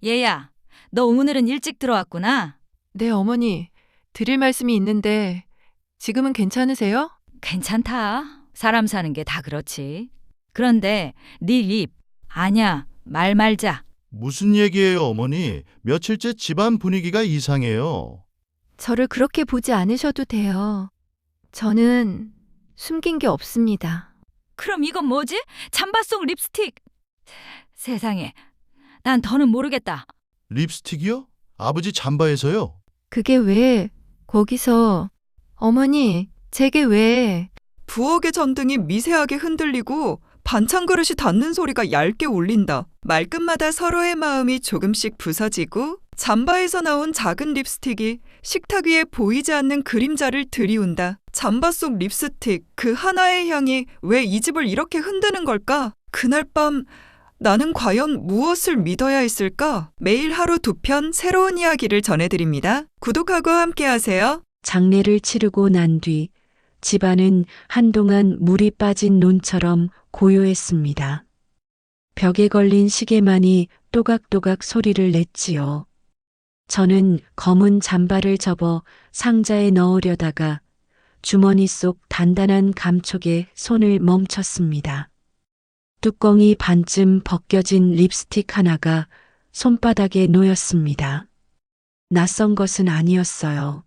얘야, 너 오늘은 일찍 들어왔구나. 네, 어머니. 드릴 말씀이 있는데 지금은 괜찮으세요? 괜찮다. 사람 사는 게 다 그렇지. 그런데 네 입, 아냐, 말 말자. 무슨 얘기예요, 어머니? 며칠째 집안 분위기가 이상해요. 저를 그렇게 보지 않으셔도 돼요. 저는 숨긴 게 없습니다. 그럼 이건 뭐지? 잠바 속 립스틱. 세상에, 난 더는 모르겠다. 립스틱이요? 아버지 잠바에서요? 그게 왜 거기서 어머니, 제게 왜 부엌의 전등이 미세하게 흔들리고 반찬 그릇이 닿는 소리가 얇게 울린다. 말끝마다 서로의 마음이 조금씩 부서지고 잠바에서 나온 작은 립스틱이 식탁 위에 보이지 않는 그림자를 들이운다. 잠바 속 립스틱, 그 하나의 향이 왜 이 집을 이렇게 흔드는 걸까? 그날 밤 나는 과연 무엇을 믿어야 했을까? 매일 하루 2편 새로운 이야기를 전해드립니다. 구독하고 함께하세요. 장례를 치르고 난 뒤 집안은 한동안 물이 빠진 논처럼 고요했습니다. 벽에 걸린 시계만이 또각또각 소리를 냈지요. 저는 검은 잠바를 접어 상자에 넣으려다가 주머니 속 단단한 감촉에 손을 멈췄습니다. 뚜껑이 반쯤 벗겨진 립스틱 하나가 손바닥에 놓였습니다. 낯선 것은 아니었어요.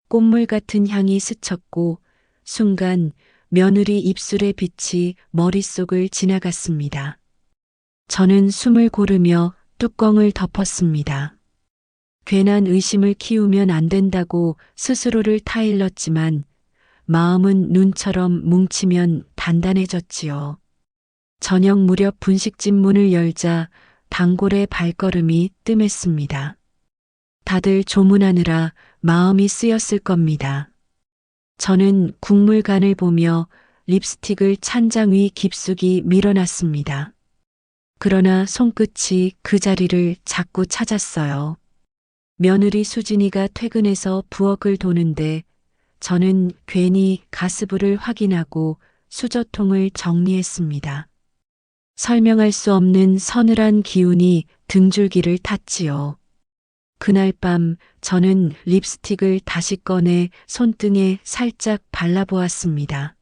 꽃물 같은 향이 스쳤고 순간 며느리 입술의 빛이 머릿속을 지나갔습니다. 저는 숨을 고르며 뚜껑을 덮었습니다. 괜한 의심을 키우면 안 된다고 스스로를 타일렀지만 마음은 눈처럼 뭉치면 단단해졌지요. 저녁 무렵 분식집 문을 열자 단골의 발걸음이 뜸했습니다. 다들 조문하느라 마음이 쓰였을 겁니다. 저는 국물간을 보며 립스틱을 찬장 위 깊숙이 밀어놨습니다. 그러나 손끝이 그 자리를 자꾸 찾았어요. 며느리 수진이가 퇴근해서 부엌을 도는데 저는 괜히 가스불을 확인하고 수저통을 정리했습니다. 설명할 수 없는 서늘한 기운이 등줄기를 탔지요. 그날 밤 저는 립스틱을 다시 꺼내 손등에 살짝 발라보았습니다.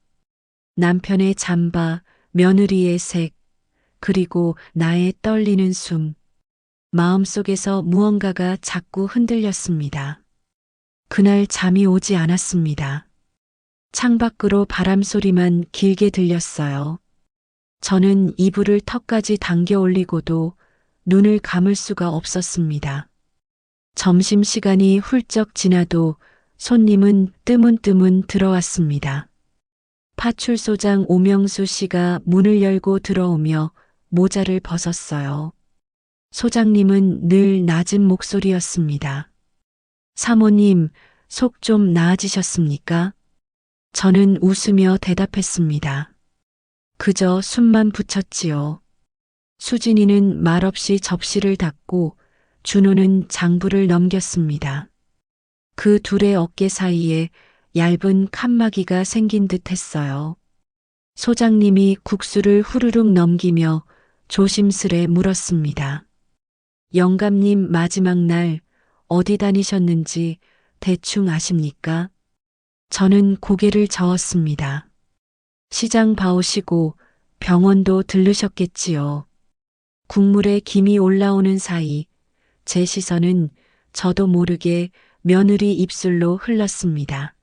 남편의 잠바, 며느리의 색, 그리고 나의 떨리는 숨. 마음속에서 무언가가 자꾸 흔들렸습니다. 그날 잠이 오지 않았습니다. 창밖으로 바람 소리만 길게 들렸어요. 저는 이불을 턱까지 당겨 올리고도 눈을 감을 수가 없었습니다. 점심시간이 훌쩍 지나도 손님은 뜨문뜨문 들어왔습니다. 파출소장 오명수 씨가 문을 열고 들어오며 모자를 벗었어요. 소장님은 늘 낮은 목소리였습니다. 사모님, 속 좀 나아지셨습니까? 저는 웃으며 대답했습니다. 그저 숨만 붙였지요. 수진이는 말없이 접시를 닫고 준호는 장부를 넘겼습니다. 그 둘의 어깨 사이에 얇은 칸막이가 생긴 듯 했어요. 소장님이 국수를 후루룩 넘기며 조심스레 물었습니다. 영감님 마지막 날 어디 다니셨는지 대충 아십니까? 저는 고개를 저었습니다. 시장 봐오시고 병원도 들르셨겠지요. 국물에 김이 올라오는 사이 제 시선은 저도 모르게 며느리 입술로 흘렀습니다.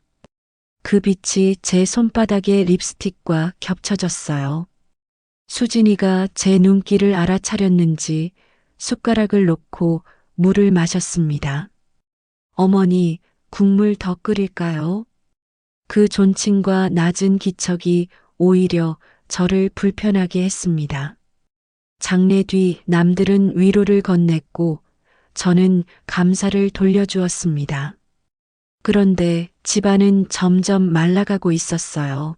그 빛이 제 손바닥의 립스틱과 겹쳐졌어요. 수진이가 제 눈길을 알아차렸는지 숟가락을 놓고 물을 마셨습니다. 어머니, 국물 더 끓일까요? 그 존칭과 낮은 기척이 오히려 저를 불편하게 했습니다. 장례 뒤 남들은 위로를 건넸고 저는 감사를 돌려주었습니다. 그런데 집안은 점점 말라가고 있었어요.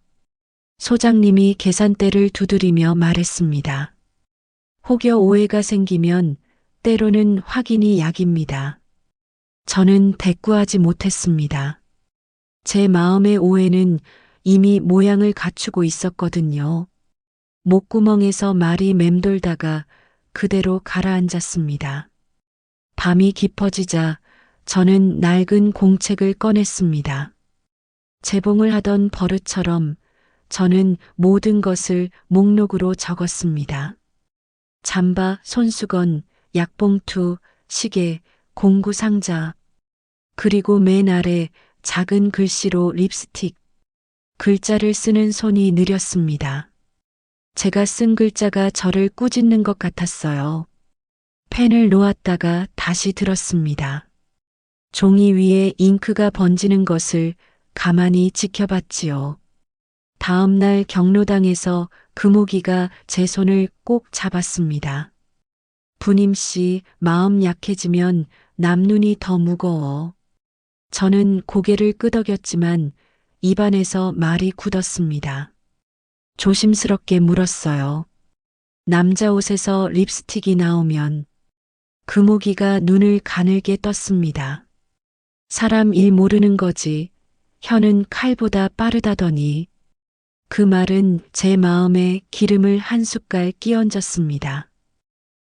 소장님이 계산대를 두드리며 말했습니다. 혹여 오해가 생기면 때로는 확인이 약입니다. 저는 대꾸하지 못했습니다. 제 마음의 오해는 이미 모양을 갖추고 있었거든요. 목구멍에서 말이 맴돌다가 그대로 가라앉았습니다. 밤이 깊어지자 저는 낡은 공책을 꺼냈습니다. 재봉을 하던 버릇처럼 저는 모든 것을 목록으로 적었습니다. 잠바, 손수건, 약봉투, 시계, 공구 상자, 그리고 맨 아래 작은 글씨로 립스틱. 글자를 쓰는 손이 느렸습니다. 제가 쓴 글자가 저를 꾸짖는 것 같았어요. 펜을 놓았다가 다시 들었습니다. 종이 위에 잉크가 번지는 것을 가만히 지켜봤지요. 다음 날 경로당에서 금옥이가 제 손을 꼭 잡았습니다. 부님 씨, 마음 약해지면 남눈이 더 무거워. 저는 고개를 끄덕였지만 입안에서 말이 굳었습니다. 조심스럽게 물었어요. 남자 옷에서 립스틱이 나오면 금옥이가 눈을 가늘게 떴습니다. 사람 일 모르는 거지. 혀는 칼보다 빠르다더니 그 말은 제 마음에 기름을 한 숟갈 끼얹었습니다.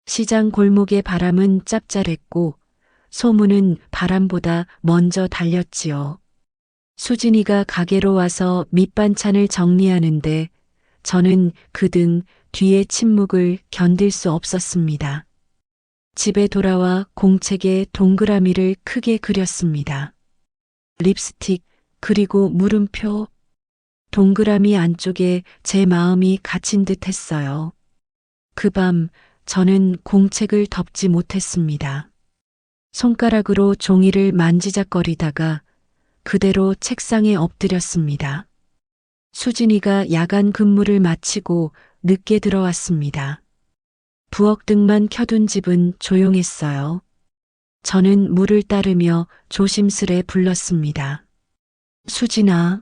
시장 골목의 바람은 짭짤했고 소문은 바람보다 먼저 달렸지요. 수진이가 가게로 와서 밑반찬을 정리하는데 저는 그 등 뒤의 침묵을 견딜 수 없었습니다. 집에 돌아와 공책에 동그라미를 크게 그렸습니다. 립스틱, 그리고 물음표. 동그라미 안쪽에 제 마음이 갇힌 듯 했어요. 그 밤 저는 공책을 덮지 못했습니다. 손가락으로 종이를 만지작거리다가 그대로 책상에 엎드렸습니다. 수진이가 야간 근무를 마치고 늦게 들어왔습니다. 부엌등만 켜둔 집은 조용했어요. 저는 물을 따르며 조심스레 불렀습니다. 수진아.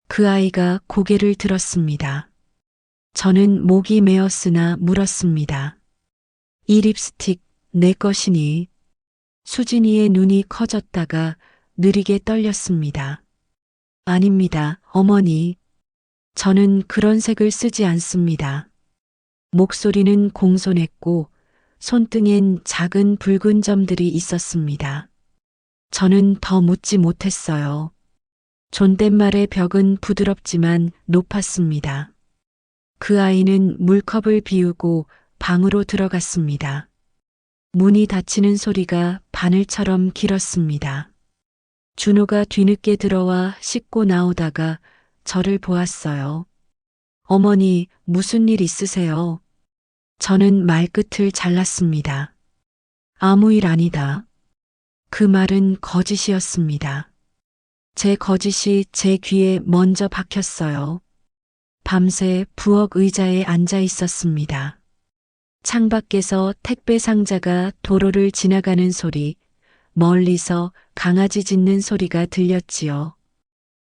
그 아이가 고개를 들었습니다. 저는 목이 메었으나 물었습니다. 이 립스틱 내 것이니? 수진이의 눈이 커졌다가 느리게 떨렸습니다. 아닙니다, 어머니. 저는 그런 색을 쓰지 않습니다. 목소리는 공손했고 손등엔 작은 붉은 점들이 있었습니다. 저는 더 묻지 못했어요. 존댓말의 벽은 부드럽지만 높았습니다. 그 아이는 물컵을 비우고 방으로 들어갔습니다. 문이 닫히는 소리가 바늘처럼 길었습니다. 준호가 뒤늦게 들어와 씻고 나오다가 저를 보았어요. 어머니, 무슨 일 있으세요? 저는 말끝을 잘랐습니다. 아무 일 아니다. 그 말은 거짓이었습니다. 제 거짓이 제 귀에 먼저 박혔어요. 밤새 부엌 의자에 앉아 있었습니다. 창밖에서 택배 상자가 도로를 지나가는 소리, 멀리서 강아지 짖는 소리가 들렸지요.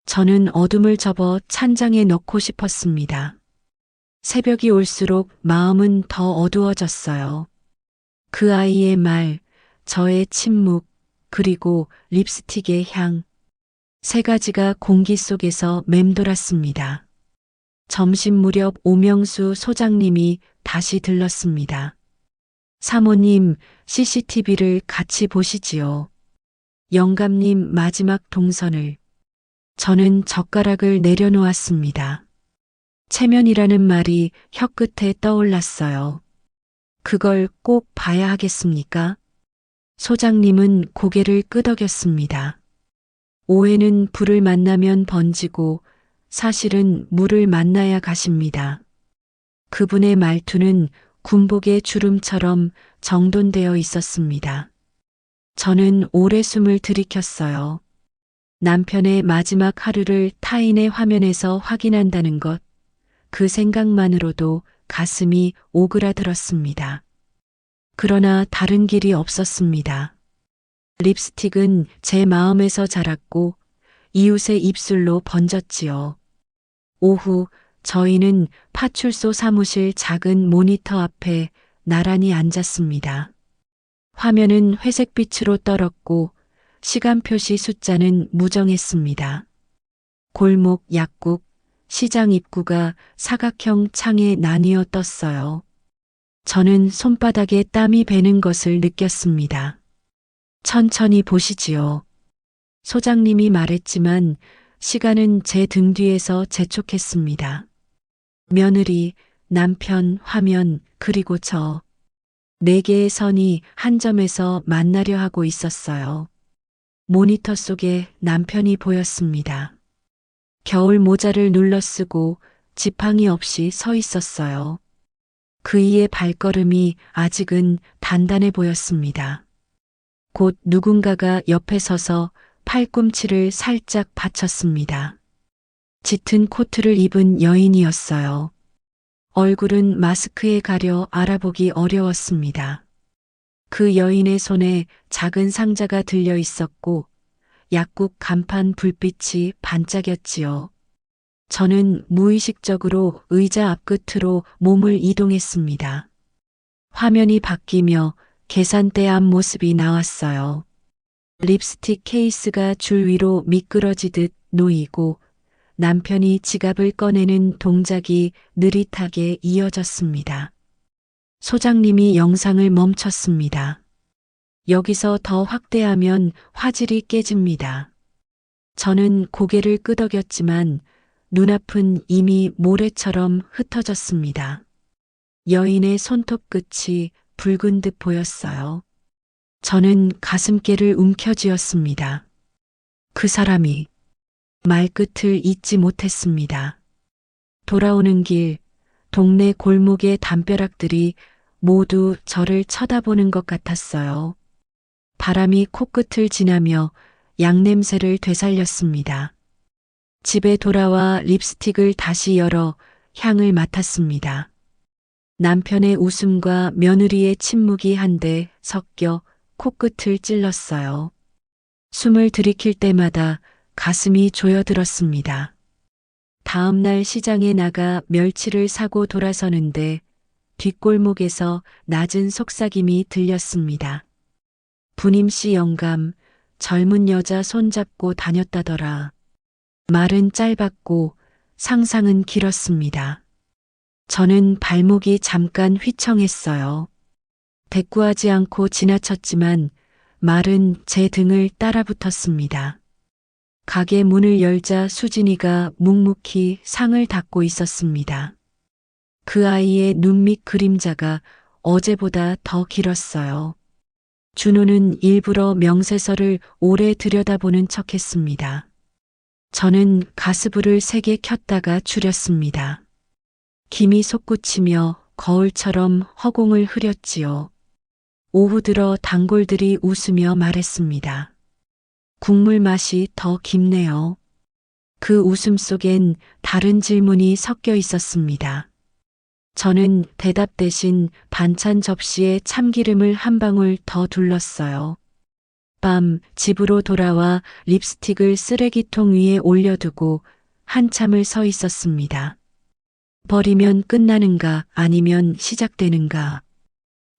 저는 어둠을 접어 찬장에 넣고 싶었습니다. 새벽이 올수록 마음은 더 어두워졌어요. 그 아이의 말, 저의 침묵, 그리고 립스틱의 향. 세 가지가 공기 속에서 맴돌았습니다. 점심 무렵 오명수 소장님이 다시 들렀습니다. 사모님, CCTV를 같이 보시지요. 영감님 마지막 동선을. 저는 젓가락을 내려놓았습니다. 체면이라는 말이 혀끝에 떠올랐어요. 그걸 꼭 봐야 하겠습니까? 소장님은 고개를 끄덕였습니다. 오해는 불을 만나면 번지고 사실은 물을 만나야 가십니다. 그분의 말투는 군복의 주름처럼 정돈되어 있었습니다. 저는 오래 숨을 들이켰어요. 남편의 마지막 하루를 타인의 화면에서 확인한다는 것, 그 생각만으로도 가슴이 오그라들었습니다. 그러나 다른 길이 없었습니다. 립스틱은 제 마음에서 자랐고 이웃의 입술로 번졌지요. 오후 저희는 파출소 사무실 작은 모니터 앞에 나란히 앉았습니다. 화면은 회색빛으로 떨었고 시간 표시 숫자는 무정했습니다. 골목, 약국, 시장 입구가 사각형 창에 나뉘어 떴어요. 저는 손바닥에 땀이 배는 것을 느꼈습니다. 천천히 보시지요. 소장님이 말했지만 시간은 제 등 뒤에서 재촉했습니다. 며느리, 남편, 화면, 그리고 저. 네 개의 선이 한 점에서 만나려 하고 있었어요. 모니터 속에 남편이 보였습니다. 겨울 모자를 눌러쓰고 지팡이 없이 서 있었어요. 그이의 발걸음이 아직은 단단해 보였습니다. 곧 누군가가 옆에 서서 팔꿈치를 살짝 받쳤습니다. 짙은 코트를 입은 여인이었어요. 얼굴은 마스크에 가려 알아보기 어려웠습니다. 그 여인의 손에 작은 상자가 들려 있었고 약국 간판 불빛이 반짝였지요. 저는 무의식적으로 의자 앞끝으로 몸을 이동했습니다. 화면이 바뀌며 계산대 앞 모습이 나왔어요. 립스틱 케이스가 줄 위로 미끄러지듯 놓이고 남편이 지갑을 꺼내는 동작이 느릿하게 이어졌습니다. 소장님이 영상을 멈췄습니다. 여기서 더 확대하면 화질이 깨집니다. 저는 고개를 끄덕였지만 눈앞은 이미 모래처럼 흩어졌습니다. 여인의 손톱 끝이 붉은 듯 보였어요. 저는 가슴께를 움켜쥐었습니다. 그 사람이 말끝을 잇지 못했습니다. 돌아오는 길, 동네 골목의 담벼락들이 모두 저를 쳐다보는 것 같았어요. 바람이 코끝을 지나며 양냄새를 되살렸습니다. 집에 돌아와 립스틱을 다시 열어 향을 맡았습니다. 남편의 웃음과 며느리의 침묵이 한데 섞여 코끝을 찔렀어요. 숨을 들이킬 때마다 가슴이 조여들었습니다. 다음 날 시장에 나가 멸치를 사고 돌아서는데 뒷골목에서 낮은 속삭임이 들렸습니다. 부님 씨 영감, 젊은 여자 손잡고 다녔다더라. 말은 짧았고 상상은 길었습니다. 저는 발목이 잠깐 휘청했어요. 대꾸하지 않고 지나쳤지만 말은 제 등을 따라붙었습니다. 가게 문을 열자 수진이가 묵묵히 상을 닦고 있었습니다. 그 아이의 눈밑 그림자가 어제보다 더 길었어요. 준호는 일부러 명세서를 오래 들여다보는 척했습니다. 저는 가스불을 세게 켰다가 줄였습니다. 김이 솟구치며 거울처럼 허공을 흐렸지요. 오후 들어 단골들이 웃으며 말했습니다. 국물 맛이 더 깊네요. 그 웃음 속엔 다른 질문이 섞여 있었습니다. 저는 대답 대신 반찬 접시에 참기름을 한 방울 더 둘렀어요. 밤 집으로 돌아와 립스틱을 쓰레기통 위에 올려두고 한참을 서 있었습니다. 버리면 끝나는가 아니면 시작되는가.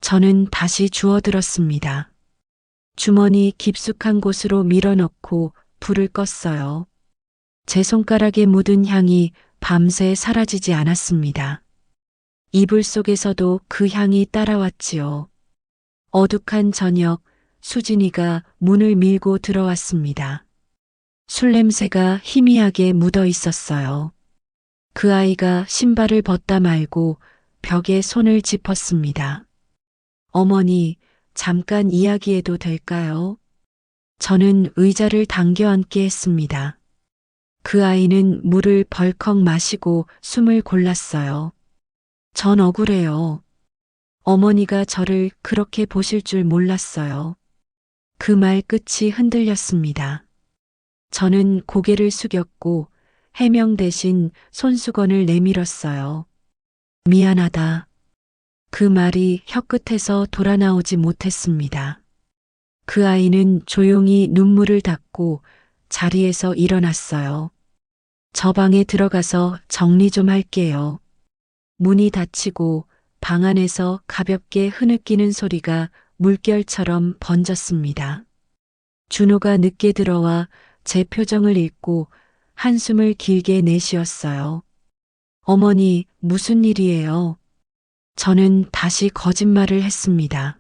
저는 다시 주워들었습니다. 주머니 깊숙한 곳으로 밀어넣고 불을 껐어요. 제 손가락에 묻은 향이 밤새 사라지지 않았습니다. 이불 속에서도 그 향이 따라왔지요. 어둑한 저녁, 수진이가 문을 밀고 들어왔습니다. 술 냄새가 희미하게 묻어 있었어요. 그 아이가 신발을 벗다 말고 벽에 손을 짚었습니다. 어머니, 잠깐 이야기해도 될까요? 저는 의자를 당겨 앉게 했습니다. 그 아이는 물을 벌컥 마시고 숨을 골랐어요. 전 억울해요. 어머니가 저를 그렇게 보실 줄 몰랐어요. 그 말 끝이 흔들렸습니다. 저는 고개를 숙였고 해명 대신 손수건을 내밀었어요. 미안하다. 그 말이 혀끝에서 돌아나오지 못했습니다. 그 아이는 조용히 눈물을 닦고 자리에서 일어났어요. 저 방에 들어가서 정리 좀 할게요. 문이 닫히고 방 안에서 가볍게 흐느끼는 소리가 물결처럼 번졌습니다. 준호가 늦게 들어와 제 표정을 읽고 한숨을 길게 내쉬었어요. 어머니, 무슨 일이에요? 저는 다시 거짓말을 했습니다.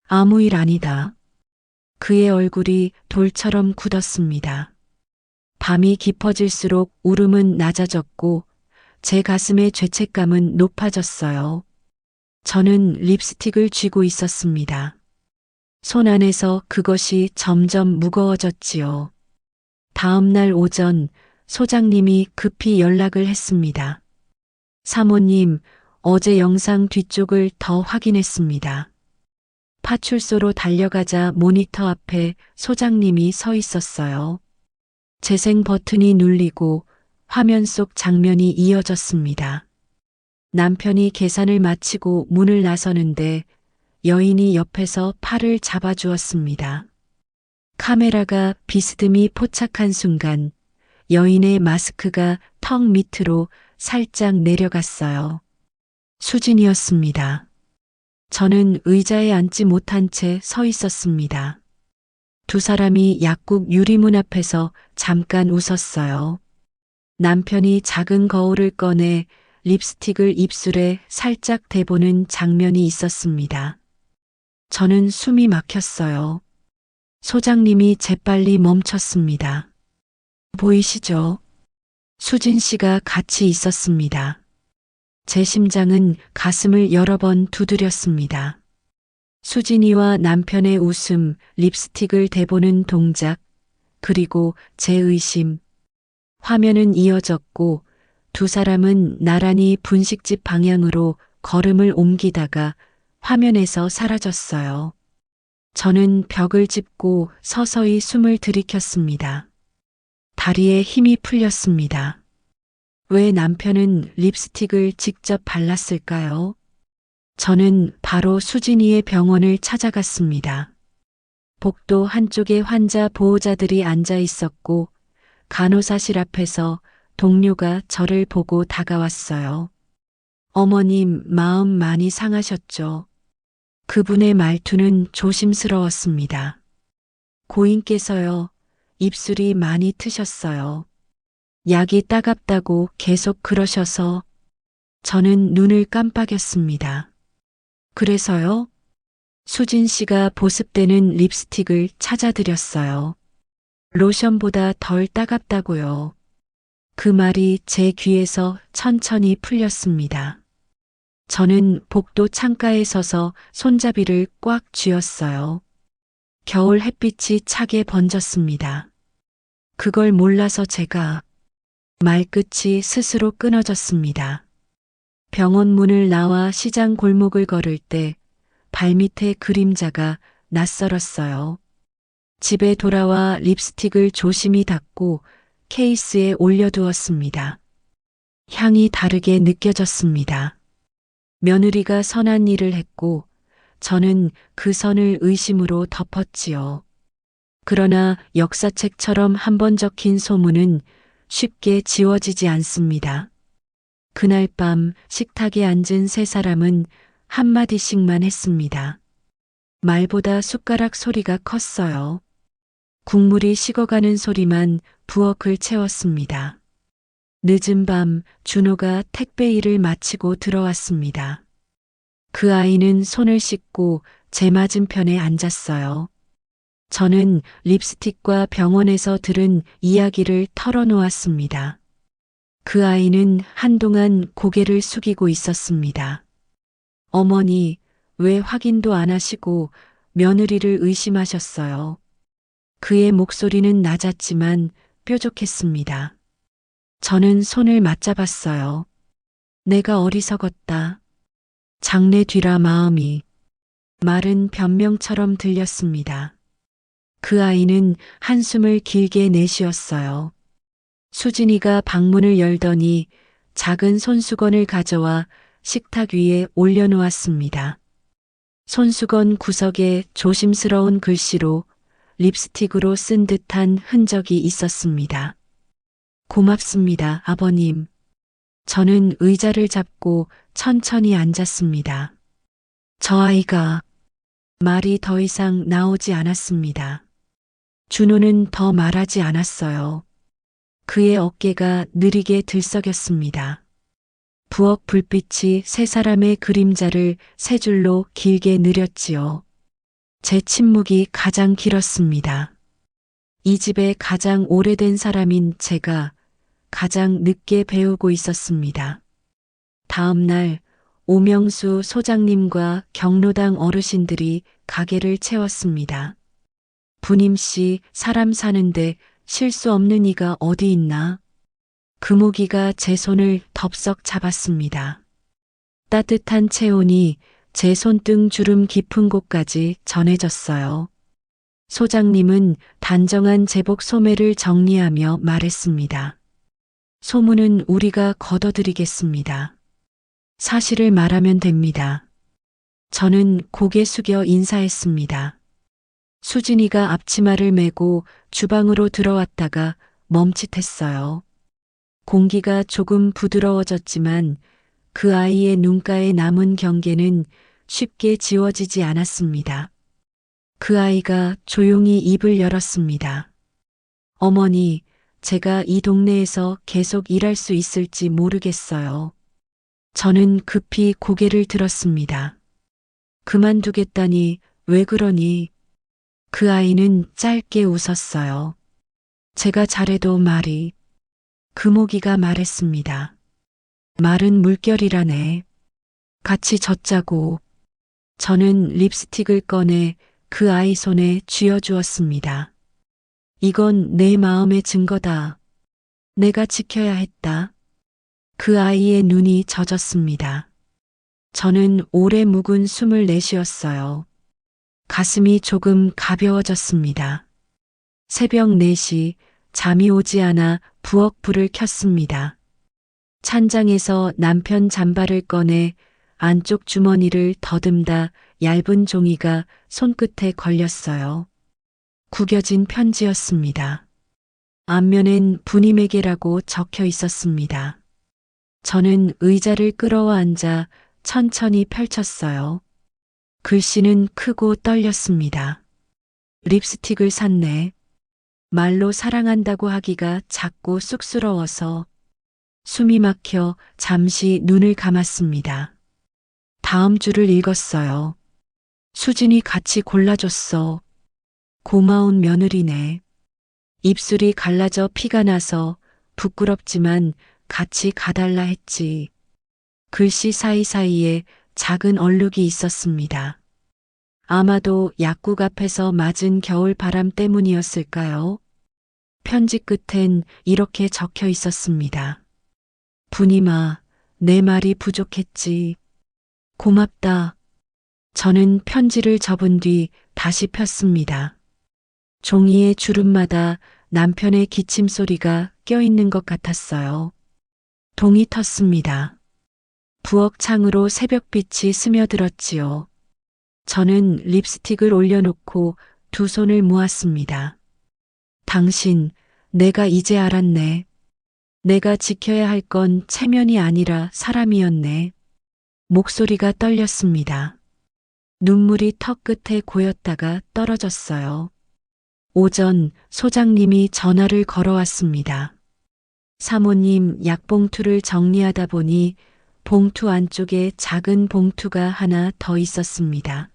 아무 일 아니다. 그의 얼굴이 돌처럼 굳었습니다. 밤이 깊어질수록 울음은 낮아졌고 제 가슴의 죄책감은 높아졌어요. 저는 립스틱을 쥐고 있었습니다. 손 안에서 그것이 점점 무거워졌지요. 다음 날 오전 소장님이 급히 연락을 했습니다. 사모님, 어제 영상 뒤쪽을 더 확인했습니다. 파출소로 달려가자 모니터 앞에 소장님이 서 있었어요. 재생 버튼이 눌리고 화면 속 장면이 이어졌습니다. 남편이 계산을 마치고 문을 나서는데 여인이 옆에서 팔을 잡아주었습니다. 카메라가 비스듬히 포착한 순간 여인의 마스크가 턱 밑으로 살짝 내려갔어요. 수진이었습니다. 저는 의자에 앉지 못한 채 서 있었습니다. 두 사람이 약국 유리문 앞에서 잠깐 웃었어요. 남편이 작은 거울을 꺼내 립스틱을 입술에 살짝 대보는 장면이 있었습니다. 저는 숨이 막혔어요. 소장님이 재빨리 멈췄습니다. 보이시죠? 수진 씨가 같이 있었습니다. 제 심장은 가슴을 여러 번 두드렸습니다. 수진이와 남편의 웃음, 립스틱을 대보는 동작, 그리고 제 의심. 화면은 이어졌고 두 사람은 나란히 분식집 방향으로 걸음을 옮기다가 화면에서 사라졌어요. 저는 벽을 짚고 서서히 숨을 들이켰습니다. 다리에 힘이 풀렸습니다. 왜 남편은 립스틱을 직접 발랐을까요? 저는 바로 수진이의 병원을 찾아갔습니다. 복도 한쪽에 환자 보호자들이 앉아 있었고 간호사실 앞에서 동료가 저를 보고 다가왔어요. 어머님, 마음 많이 상하셨죠? 그분의 말투는 조심스러웠습니다. 고인께서요, 입술이 많이 트셨어요. 약이 따갑다고 계속 그러셔서 저는 눈을 깜빡였습니다. 그래서요? 수진 씨가 보습되는 립스틱을 찾아드렸어요. 로션보다 덜 따갑다고요. 그 말이 제 귀에서 천천히 풀렸습니다. 저는 복도 창가에 서서 손잡이를 꽉 쥐었어요. 겨울 햇빛이 차게 번졌습니다. 그걸 몰라서 제가 말끝이 스스로 끊어졌습니다. 병원 문을 나와 시장 골목을 걸을 때 발밑에 그림자가 낯설었어요. 집에 돌아와 립스틱을 조심히 닦고 케이스에 올려두었습니다. 향이 다르게 느껴졌습니다. 며느리가 선한 일을 했고 저는 그 선을 의심으로 덮었지요. 그러나 역사책처럼 한 번 적힌 소문은 쉽게 지워지지 않습니다. 그날 밤 식탁에 앉은 세 사람은 한마디씩만 했습니다. 말보다 숟가락 소리가 컸어요. 국물이 식어가는 소리만 부엌을 채웠습니다. 늦은 밤 준호가 택배 일을 마치고 들어왔습니다. 그 아이는 손을 씻고 제 맞은편에 앉았어요. 저는 립스틱과 병원에서 들은 이야기를 털어놓았습니다. 그 아이는 한동안 고개를 숙이고 있었습니다. 어머니, 왜 확인도 안 하시고 며느리를 의심하셨어요? 그의 목소리는 낮았지만 뾰족했습니다. 저는 손을 맞잡았어요. 내가 어리석었다. 장래 뒤라 마음이. 말은 변명처럼 들렸습니다. 그 아이는 한숨을 길게 내쉬었어요. 수진이가 방문을 열더니 작은 손수건을 가져와 식탁 위에 올려놓았습니다. 손수건 구석에 조심스러운 글씨로 립스틱으로 쓴 듯한 흔적이 있었습니다. 고맙습니다, 아버님. 저는 의자를 잡고 천천히 앉았습니다. 저 아이가 말이 더 이상 나오지 않았습니다. 준호는 더 말하지 않았어요. 그의 어깨가 느리게 들썩였습니다. 부엌 불빛이 세 사람의 그림자를 세 줄로 길게 느렸지요. 제 침묵이 가장 길었습니다. 이 집에 가장 오래된 사람인 제가 가장 늦게 배우고 있었습니다. 다음 날 오명수 소장님과 경로당 어르신들이 가게를 채웠습니다. 부님 씨, 사람 사는데 실수 없는 이가 어디 있나? 금옥이가 제 손을 덥석 잡았습니다. 따뜻한 체온이 제 손등 주름 깊은 곳까지 전해졌어요. 소장님은 단정한 제복 소매를 정리하며 말했습니다. 소문은 우리가 걷어드리겠습니다. 사실을 말하면 됩니다. 저는 고개 숙여 인사했습니다. 수진이가 앞치마를 메고 주방으로 들어왔다가 멈칫했어요. 공기가 조금 부드러워졌지만 그 아이의 눈가에 남은 경계는 쉽게 지워지지 않았습니다. 그 아이가 조용히 입을 열었습니다. 어머니, 제가 이 동네에서 계속 일할 수 있을지 모르겠어요. 저는 급히 고개를 들었습니다. 그만두겠다니 왜 그러니? 그 아이는 짧게 웃었어요. 제가 잘해도 말이. 금옥이가 말했습니다. 말은 물결이라네. 같이 젖자고. 저는 립스틱을 꺼내 그 아이 손에 쥐어주었습니다. 이건 내 마음의 증거다. 내가 지켜야 했다. 그 아이의 눈이 젖었습니다. 저는 오래 묵은 숨을 내쉬었어요. 가슴이 조금 가벼워졌습니다. 새벽 4시 잠이 오지 않아 부엌 불을 켰습니다. 찬장에서 남편 잠바를 꺼내 안쪽 주머니를 더듬다 얇은 종이가 손끝에 걸렸어요. 구겨진 편지였습니다. 앞면엔 부님에게라고 적혀 있었습니다. 저는 의자를 끌어와 앉아 천천히 펼쳤어요. 글씨는 크고 떨렸습니다. 립스틱을 샀네. 말로 사랑한다고 하기가 작고 쑥스러워서 숨이 막혀 잠시 눈을 감았습니다. 다음 줄을 읽었어요. 수진이 같이 골라줬어. 고마운 며느리네. 입술이 갈라져 피가 나서 부끄럽지만 같이 가달라 했지. 글씨 사이사이에 작은 얼룩이 있었습니다. 아마도 약국 앞에서 맞은 겨울 바람 때문이었을까요? 편지 끝엔 이렇게 적혀 있었습니다. 부님아, 내 말이 부족했지. 고맙다. 저는 편지를 접은 뒤 다시 폈습니다. 종이의 주름마다 남편의 기침 소리가 껴있는 것 같았어요. 동이 텄습니다. 부엌 창으로 새벽빛이 스며들었지요. 저는 립스틱을 올려놓고 두 손을 모았습니다. 당신, 내가 이제 알았네. 내가 지켜야 할 건 체면이 아니라 사람이었네. 목소리가 떨렸습니다. 눈물이 턱 끝에 고였다가 떨어졌어요. 오전 소장님이 전화를 걸어왔습니다. 사모님 약봉투를 정리하다 보니 봉투 안쪽에 작은 봉투가 하나 더 있었습니다.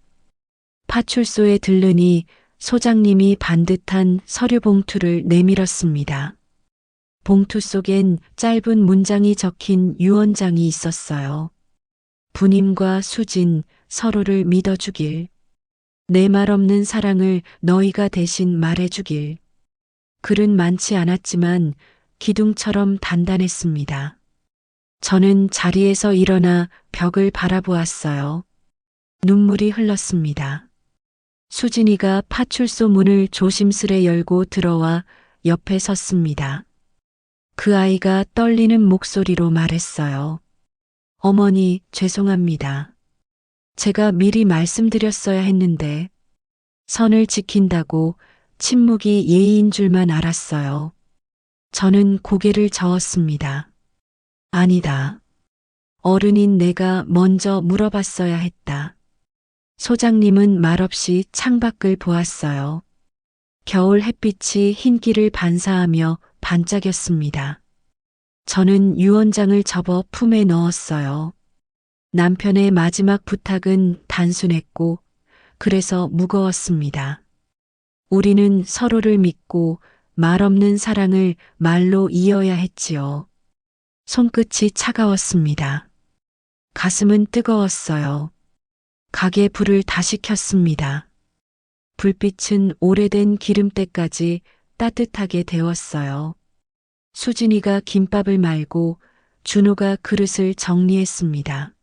파출소에 들르니 소장님이 반듯한 서류 봉투를 내밀었습니다. 봉투 속엔 짧은 문장이 적힌 유언장이 있었어요. 부님과 수진 서로를 믿어주길. 내 말 없는 사랑을 너희가 대신 말해주길. 글은 많지 않았지만 기둥처럼 단단했습니다. 저는 자리에서 일어나 벽을 바라보았어요. 눈물이 흘렀습니다. 수진이가 파출소 문을 조심스레 열고 들어와 옆에 섰습니다. 그 아이가 떨리는 목소리로 말했어요. 어머니, 죄송합니다. 제가 미리 말씀드렸어야 했는데 선을 지킨다고 침묵이 예의인 줄만 알았어요. 저는 고개를 저었습니다. 아니다. 어른인 내가 먼저 물어봤어야 했다. 소장님은 말없이 창밖을 보았어요. 겨울 햇빛이 흰길을 반사하며 반짝였습니다. 저는 유언장을 접어 품에 넣었어요. 남편의 마지막 부탁은 단순했고 그래서 무거웠습니다. 우리는 서로를 믿고 말 없는 사랑을 말로 이어야 했지요. 손끝이 차가웠습니다. 가슴은 뜨거웠어요. 가게 불을 다시 켰습니다. 불빛은 오래된 기름때까지 따뜻하게 데웠어요. 수진이가 김밥을 말고 준호가 그릇을 정리했습니다.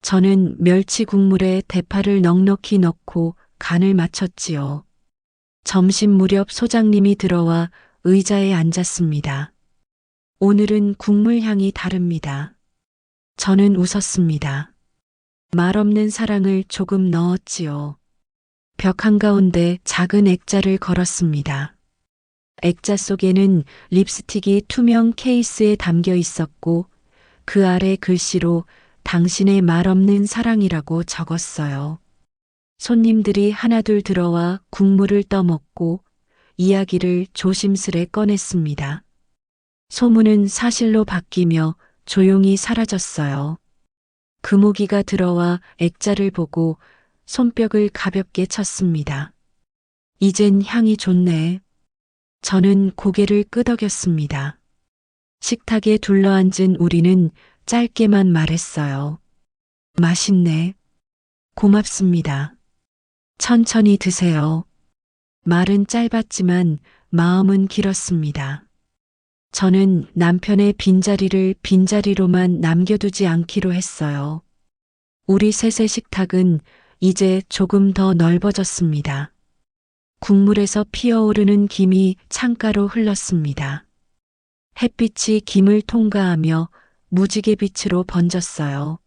저는 멸치 국물에 대파를 넉넉히 넣고 간을 맞췄지요. 점심 무렵 소장님이 들어와 의자에 앉았습니다. 오늘은 국물 향이 다릅니다. 저는 웃었습니다. 말 없는 사랑을 조금 넣었지요. 벽 한가운데 작은 액자를 걸었습니다. 액자 속에는 립스틱이 투명 케이스에 담겨 있었고 그 아래 글씨로 당신의 말 없는 사랑이라고 적었어요. 손님들이 하나둘 들어와 국물을 떠먹고 이야기를 조심스레 꺼냈습니다. 소문은 사실로 바뀌며 조용히 사라졌어요. 금오기가 들어와 액자를 보고 손뼉을 가볍게 쳤습니다. 이젠 향이 좋네. 저는 고개를 끄덕였습니다. 식탁에 둘러앉은 우리는 짧게만 말했어요. 맛있네. 고맙습니다. 천천히 드세요. 말은 짧았지만 마음은 길었습니다. 저는 남편의 빈자리를 빈자리로만 남겨두지 않기로 했어요. 우리 셋의 식탁은 이제 조금 더 넓어졌습니다. 국물에서 피어오르는 김이 창가로 흘렀습니다. 햇빛이 김을 통과하며 무지개 빛으로 번졌어요.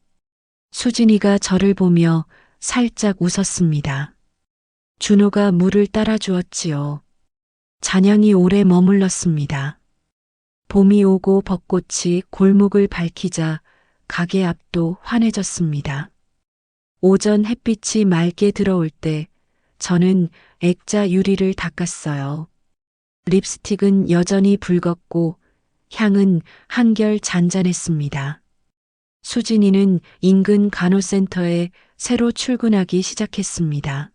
수진이가 저를 보며 살짝 웃었습니다. 준호가 물을 따라 주었지요. 잔향이 오래 머물렀습니다. 봄이 오고 벚꽃이 골목을 밝히자 가게 앞도 환해졌습니다. 오전 햇빛이 맑게 들어올 때 저는 액자 유리를 닦았어요. 립스틱은 여전히 붉었고 향은 한결 잔잔했습니다. 수진이는 인근 간호센터에 새로 출근하기 시작했습니다.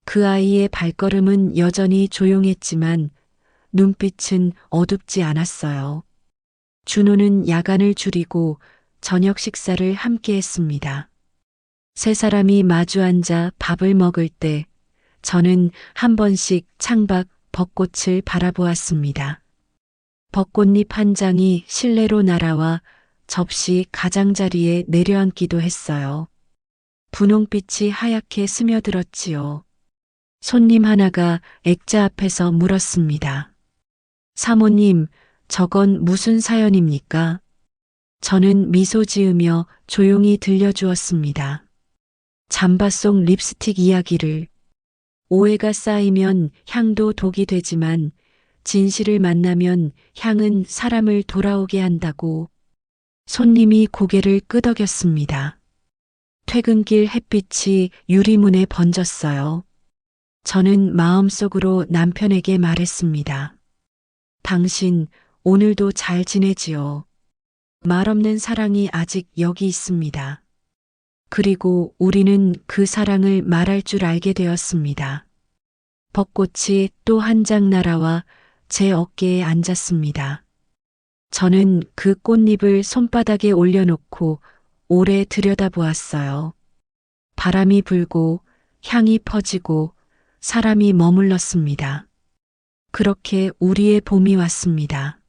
그 아이의 발걸음은 여전히 조용했지만 눈빛은 어둡지 않았어요. 준호는 야간을 줄이고 저녁 식사를 함께 했습니다. 세 사람이 마주 앉아 밥을 먹을 때 저는 한 번씩 창밖 벚꽃을 바라보았습니다. 벚꽃잎 한 장이 실내로 날아와 접시 가장자리에 내려앉기도 했어요. 분홍빛이 하얗게 스며들었지요. 손님 하나가 액자 앞에서 물었습니다. 사모님, 저건 무슨 사연입니까? 저는 미소 지으며 조용히 들려주었습니다. 잠바 속 립스틱 이야기를. 오해가 쌓이면 향도 독이 되지만 진실을 만나면 향은 사람을 돌아오게 한다고. 손님이 고개를 끄덕였습니다. 퇴근길 햇빛이 유리문에 번졌어요. 저는 마음속으로 남편에게 말했습니다. 당신 오늘도 잘 지내지요. 말 없는 사랑이 아직 여기 있습니다. 그리고 우리는 그 사랑을 말할 줄 알게 되었습니다. 벚꽃이 또 한 장 날아와 제 어깨에 앉았습니다. 저는 그 꽃잎을 손바닥에 올려놓고 오래 들여다보았어요. 바람이 불고 향이 퍼지고 사람이 머물렀습니다. 그렇게 우리의 봄이 왔습니다.